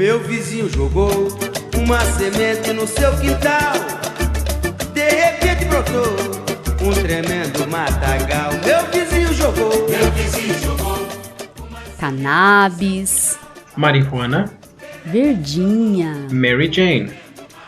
Meu vizinho jogou uma semente no seu quintal, de repente brotou um tremendo matagal. Meu vizinho jogou. Cannabis, marihuana, verdinha, Mary Jane.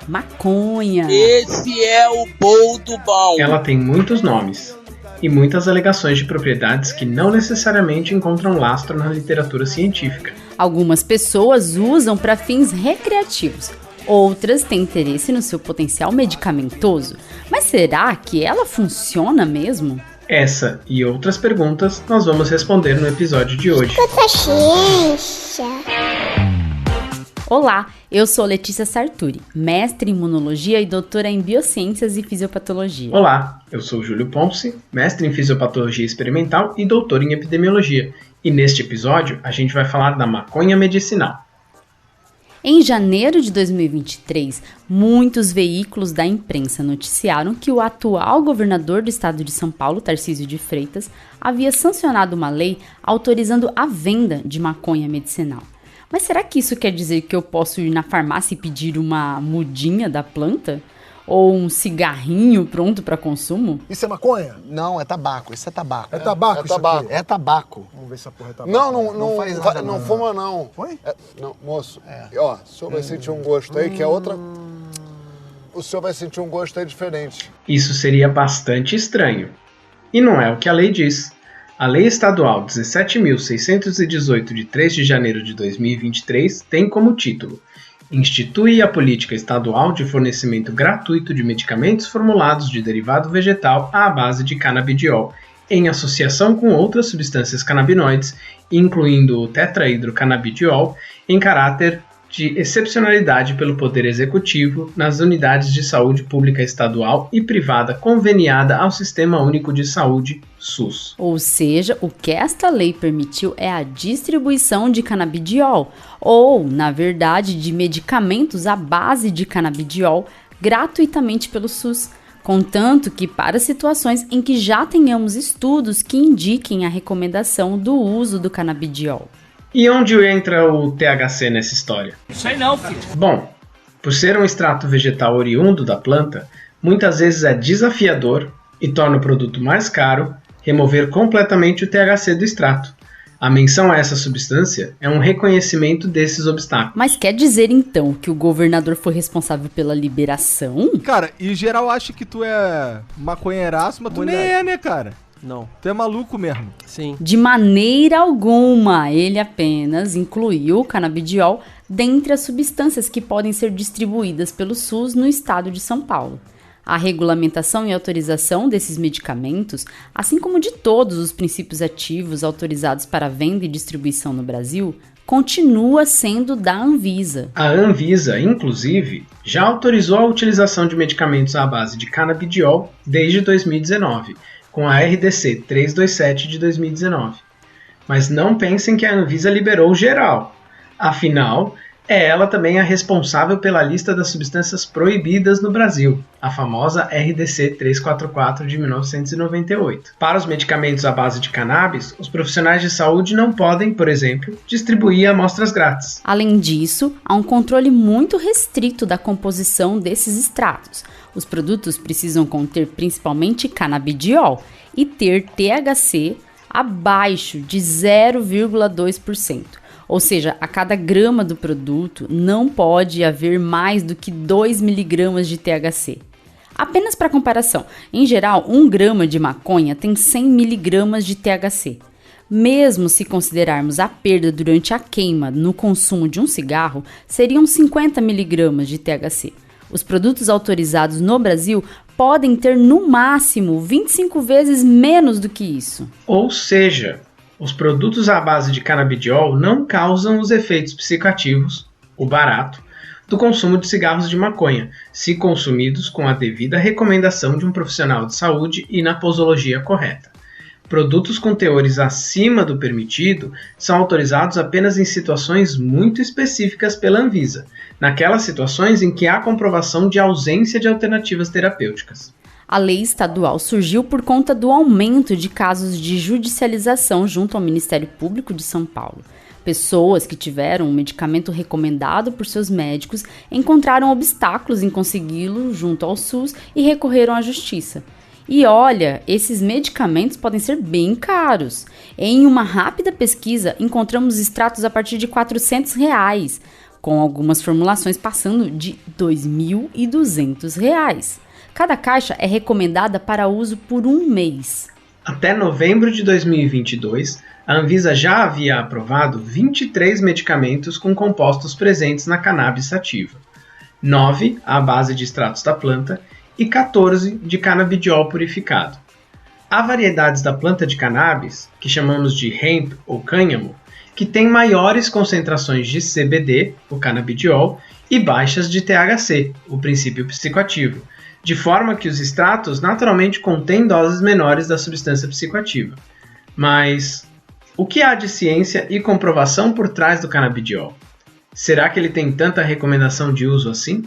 maconha. Esse é o boldo bom. Ela tem muitos nomes e muitas alegações de propriedades que não necessariamente encontram lastro na literatura científica. Algumas pessoas usam para fins recreativos, outras têm interesse no seu potencial medicamentoso. Mas será que ela funciona mesmo? Essa e outras perguntas nós vamos responder no episódio de hoje. Olá, eu sou Letícia Sarturi, mestre em imunologia e doutora em biociências e fisiopatologia. Olá, eu sou Júlio Ponce, mestre em fisiopatologia experimental e doutor em epidemiologia. E neste episódio a gente vai falar da maconha medicinal. Em janeiro de 2023, muitos veículos da imprensa noticiaram que o atual governador do estado de São Paulo, Tarcísio de Freitas, havia sancionado uma lei autorizando a venda de maconha medicinal. Mas será que isso quer dizer que eu posso ir na farmácia e pedir uma mudinha da planta? Ou um cigarrinho pronto para consumo? Isso é maconha? Não, é tabaco. Isso é tabaco. É tabaco isso aqui? É tabaco. Vamos ver se essa porra é tabaco. Não faz nada, não fuma não. Foi? Não, moço, ó, o senhor vai sentir um gosto aí que é outra... O senhor vai sentir um gosto aí diferente. Isso seria bastante estranho. E não é o que a lei diz. A Lei Estadual 17.618 de 3 de janeiro de 2023 tem como título: institui a política estadual de fornecimento gratuito de medicamentos formulados de derivado vegetal à base de canabidiol, em associação com outras substâncias canabinoides, incluindo o tetrahidrocanabidiol, em caráter de excepcionalidade pelo Poder Executivo nas unidades de saúde pública estadual e privada conveniada ao Sistema Único de Saúde, SUS. Ou seja, o que esta lei permitiu é a distribuição de canabidiol, ou, na verdade, de medicamentos à base de canabidiol gratuitamente pelo SUS, contanto que para situações em que já tenhamos estudos que indiquem a recomendação do uso do canabidiol. E onde entra o THC nessa história? Sei não, filho. Bom, por ser um extrato vegetal oriundo da planta, muitas vezes é desafiador e torna o produto mais caro remover completamente o THC do extrato. A menção a essa substância é um reconhecimento desses obstáculos. Mas quer dizer então que o governador foi responsável pela liberação? Cara, em geral acho que tu é maconheiraço, mas tu nem é, né, cara? Não. Tu é maluco mesmo. Sim. De maneira alguma, ele apenas incluiu o canabidiol dentre as substâncias que podem ser distribuídas pelo SUS no estado de São Paulo. A regulamentação e autorização desses medicamentos, assim como de todos os princípios ativos autorizados para venda e distribuição no Brasil, continua sendo da Anvisa. A Anvisa, inclusive, já autorizou a utilização de medicamentos à base de canabidiol desde 2019, com a RDC 327 de 2019. Mas não pensem que a Anvisa liberou geral. Afinal, é ela também a responsável pela lista das substâncias proibidas no Brasil, a famosa RDC 344 de 1998. Para os medicamentos à base de cannabis, os profissionais de saúde não podem, por exemplo, distribuir amostras grátis. Além disso, há um controle muito restrito da composição desses extratos. Os produtos precisam conter principalmente canabidiol e ter THC abaixo de 0,2%. Ou seja, a cada grama do produto não pode haver mais do que 2 mg de THC. Apenas para comparação, em geral, 1 grama de maconha tem 100 mg de THC. Mesmo se considerarmos a perda durante a queima no consumo de um cigarro, seriam 50 mg de THC. Os produtos autorizados no Brasil podem ter no máximo 25 vezes menos do que isso. Ou seja, os produtos à base de canabidiol não causam os efeitos psicoativos, o barato, do consumo de cigarros de maconha, se consumidos com a devida recomendação de um profissional de saúde e na posologia correta. Produtos com teores acima do permitido são autorizados apenas em situações muito específicas pela Anvisa, naquelas situações em que há comprovação de ausência de alternativas terapêuticas. A lei estadual surgiu por conta do aumento de casos de judicialização junto ao Ministério Público de São Paulo. Pessoas que tiveram um medicamento recomendado por seus médicos encontraram obstáculos em consegui-lo junto ao SUS e recorreram à justiça. E olha, esses medicamentos podem ser bem caros. Em uma rápida pesquisa, encontramos extratos a partir de R$400, com algumas formulações passando de R$2.200. Cada caixa é recomendada para uso por 1 mês. Até novembro de 2022, a Anvisa já havia aprovado 23 medicamentos com compostos presentes na cannabis sativa, 9 à base de extratos da planta e 14 de canabidiol purificado. Há variedades da planta de cannabis, que chamamos de hemp ou cânhamo, que têm maiores concentrações de CBD, o canabidiol, e baixas de THC, o princípio psicoativo, de forma que os extratos naturalmente contêm doses menores da substância psicoativa. Mas o que há de ciência e comprovação por trás do canabidiol? Será que ele tem tanta recomendação de uso assim?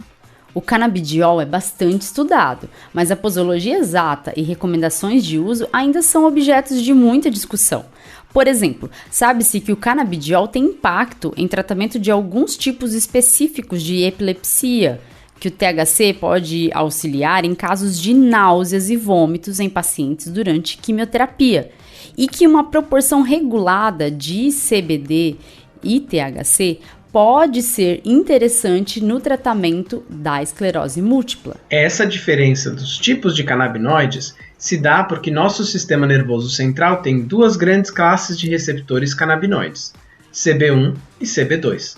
O canabidiol é bastante estudado, mas a posologia exata e recomendações de uso ainda são objetos de muita discussão. Por exemplo, sabe-se que o canabidiol tem impacto em tratamento de alguns tipos específicos de epilepsia, que o THC pode auxiliar em casos de náuseas e vômitos em pacientes durante quimioterapia, e que uma proporção regulada de CBD e THC pode ser interessante no tratamento da esclerose múltipla. Essa diferença dos tipos de canabinoides se dá porque nosso sistema nervoso central tem 2 grandes classes de receptores canabinoides, CB1 e CB2.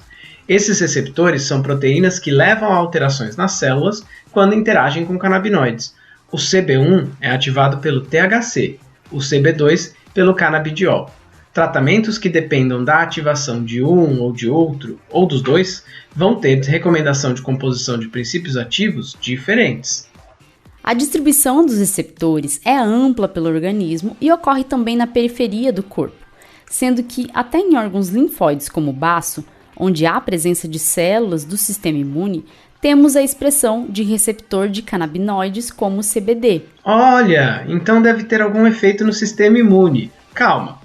Esses receptores são proteínas que levam a alterações nas células quando interagem com canabinoides. O CB1 é ativado pelo THC, o CB2 pelo canabidiol. Tratamentos que dependam da ativação de um ou de outro, ou dos dois, vão ter recomendação de composição de princípios ativos diferentes. A distribuição dos receptores é ampla pelo organismo e ocorre também na periferia do corpo, sendo que até em órgãos linfóides como o baço, onde há presença de células do sistema imune, temos a expressão de receptor de canabinoides como o CBD. Olha, então deve ter algum efeito no sistema imune. Calma.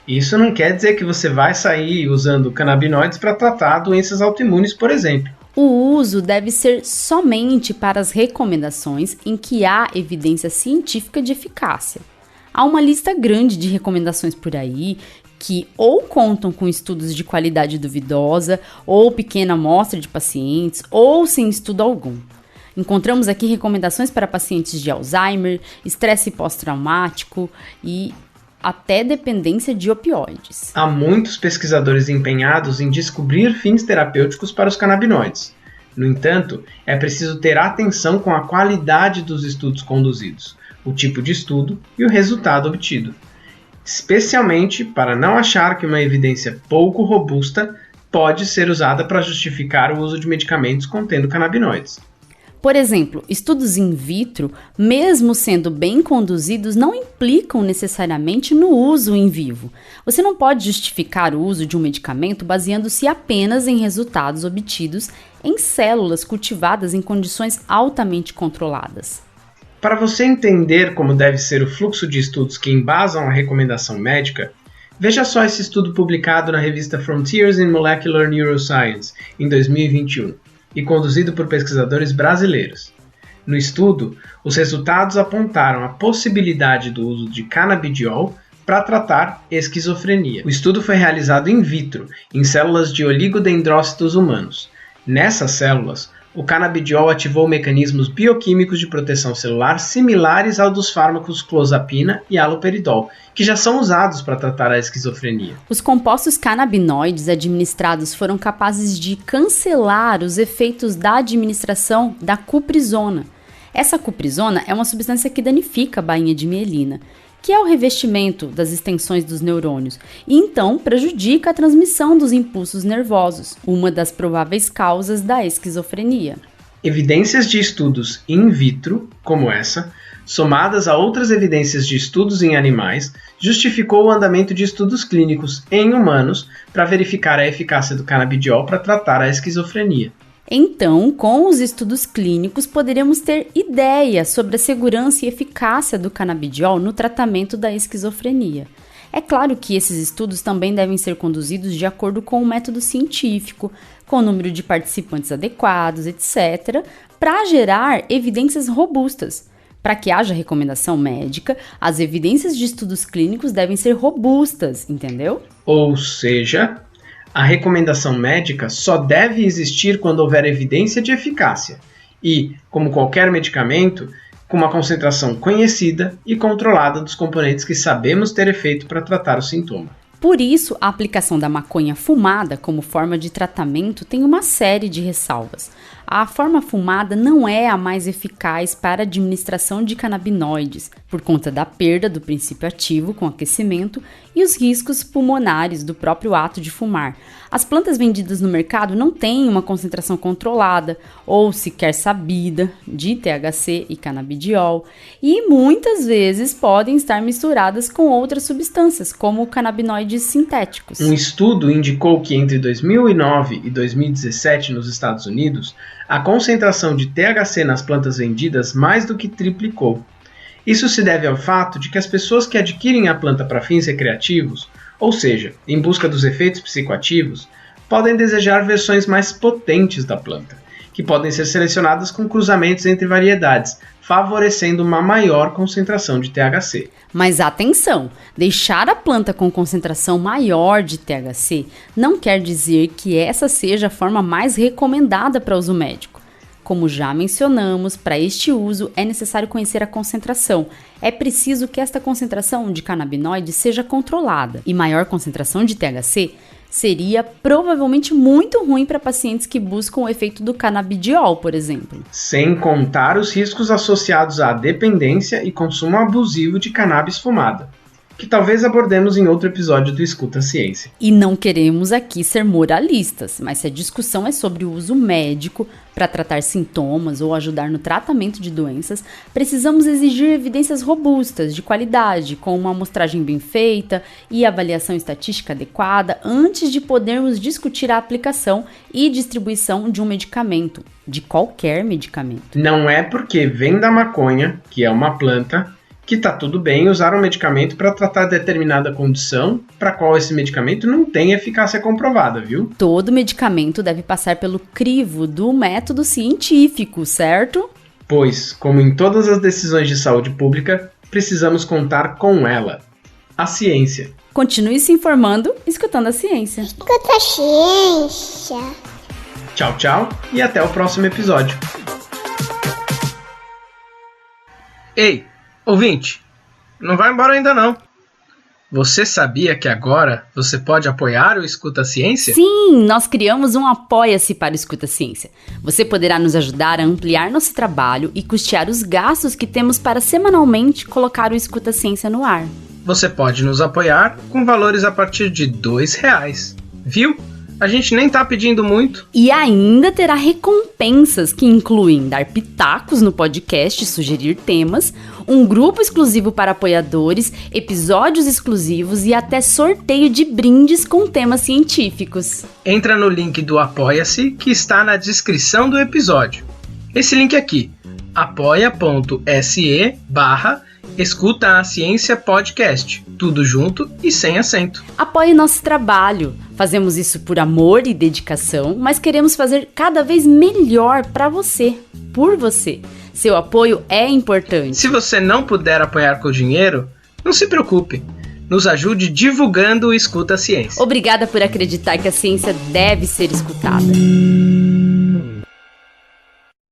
Isso não quer dizer que você vai sair usando canabinoides para tratar doenças autoimunes, por exemplo. O uso deve ser somente para as recomendações em que há evidência científica de eficácia. Há uma lista grande de recomendações por aí que ou contam com estudos de qualidade duvidosa, ou pequena amostra de pacientes, ou sem estudo algum. Encontramos aqui recomendações para pacientes de Alzheimer, estresse pós-traumático e até dependência de opioides. Há muitos pesquisadores empenhados em descobrir fins terapêuticos para os canabinoides. No entanto, é preciso ter atenção com a qualidade dos estudos conduzidos, o tipo de estudo e o resultado obtido. Especialmente para não achar que uma evidência pouco robusta pode ser usada para justificar o uso de medicamentos contendo canabinoides. Por exemplo, estudos in vitro, mesmo sendo bem conduzidos, não implicam necessariamente no uso em vivo. Você não pode justificar o uso de um medicamento baseando-se apenas em resultados obtidos em células cultivadas em condições altamente controladas. Para você entender como deve ser o fluxo de estudos que embasam a recomendação médica, veja só esse estudo publicado na revista Frontiers in Molecular Neuroscience, em 2021. E conduzido por pesquisadores brasileiros. No estudo, os resultados apontaram a possibilidade do uso de canabidiol para tratar esquizofrenia. O estudo foi realizado in vitro, em células de oligodendrócitos humanos. Nessas células, o canabidiol ativou mecanismos bioquímicos de proteção celular similares ao dos fármacos clozapina e haloperidol, que já são usados para tratar a esquizofrenia. Os compostos canabinoides administrados foram capazes de cancelar os efeitos da administração da cuprizona. Essa cuprizona é uma substância que danifica a bainha de mielina, que é o revestimento das extensões dos neurônios, e então prejudica a transmissão dos impulsos nervosos, uma das prováveis causas da esquizofrenia. Evidências de estudos in vitro, como essa, somadas a outras evidências de estudos em animais, justificou o andamento de estudos clínicos em humanos para verificar a eficácia do canabidiol para tratar a esquizofrenia. Então, com os estudos clínicos, poderemos ter ideia sobre a segurança e eficácia do canabidiol no tratamento da esquizofrenia. É claro que esses estudos também devem ser conduzidos de acordo com o método científico, com o número de participantes adequados, etc., para gerar evidências robustas. Para que haja recomendação médica, as evidências de estudos clínicos devem ser robustas, entendeu? Ou seja, a recomendação médica só deve existir quando houver evidência de eficácia e, como qualquer medicamento, com uma concentração conhecida e controlada dos componentes que sabemos ter efeito para tratar o sintoma. Por isso, a aplicação da maconha fumada como forma de tratamento tem uma série de ressalvas. A forma fumada não é a mais eficaz para a administração de canabinoides, por conta da perda do princípio ativo com aquecimento e os riscos pulmonares do próprio ato de fumar. As plantas vendidas no mercado não têm uma concentração controlada ou sequer sabida de THC e canabidiol e muitas vezes podem estar misturadas com outras substâncias, como canabinoides sintéticos. Um estudo indicou que entre 2009 e 2017 nos Estados Unidos, a concentração de THC nas plantas vendidas mais do que triplicou. Isso se deve ao fato de que as pessoas que adquirem a planta para fins recreativos, ou seja, em busca dos efeitos psicoativos, podem desejar versões mais potentes da planta, que podem ser selecionadas com cruzamentos entre variedades, favorecendo uma maior concentração de THC. Mas atenção, deixar a planta com concentração maior de THC não quer dizer que essa seja a forma mais recomendada para uso médico. Como já mencionamos, para este uso é necessário conhecer a concentração. É preciso que esta concentração de canabinoide seja controlada, e maior concentração de THC seria provavelmente muito ruim para pacientes que buscam o efeito do canabidiol, por exemplo. Sem contar os riscos associados à dependência e consumo abusivo de cannabis fumada, que talvez abordemos em outro episódio do Escuta Ciência. E não queremos aqui ser moralistas, mas se a discussão é sobre o uso médico para tratar sintomas ou ajudar no tratamento de doenças, precisamos exigir evidências robustas, de qualidade, com uma amostragem bem feita e avaliação estatística adequada antes de podermos discutir a aplicação e distribuição de um medicamento, de qualquer medicamento. Não é porque vem da maconha, que é uma planta, que tá tudo bem usar um medicamento para tratar determinada condição para qual esse medicamento não tem eficácia comprovada, viu? Todo medicamento deve passar pelo crivo do método científico, certo? Pois, como em todas as decisões de saúde pública, precisamos contar com ela, a ciência. Continue se informando, escutando a ciência. Escuta a ciência. Tchau, tchau e até o próximo episódio. Ei! Ouvinte, não vai embora ainda não. Você sabia que agora você pode apoiar o Escuta Ciência? Sim, nós criamos um Apoia-se para o Escuta Ciência. Você poderá nos ajudar a ampliar nosso trabalho e custear os gastos que temos para semanalmente colocar o Escuta Ciência no ar. Você pode nos apoiar com valores a partir de R$2. Viu? A gente nem tá pedindo muito. E ainda terá recompensas que incluem dar pitacos no podcast, sugerir temas, um grupo exclusivo para apoiadores, episódios exclusivos e até sorteio de brindes com temas científicos. Entra no link do Apoia-se que está na descrição do episódio. Esse link aqui, apoia.se/Escuta a Ciência Podcast, tudo junto e sem acento. Apoie nosso trabalho. Fazemos isso por amor e dedicação, mas queremos fazer cada vez melhor para você, por você. Seu apoio é importante. Se você não puder apoiar com dinheiro, não se preocupe. Nos ajude divulgando o Escuta a Ciência. Obrigada por acreditar que a ciência deve ser escutada.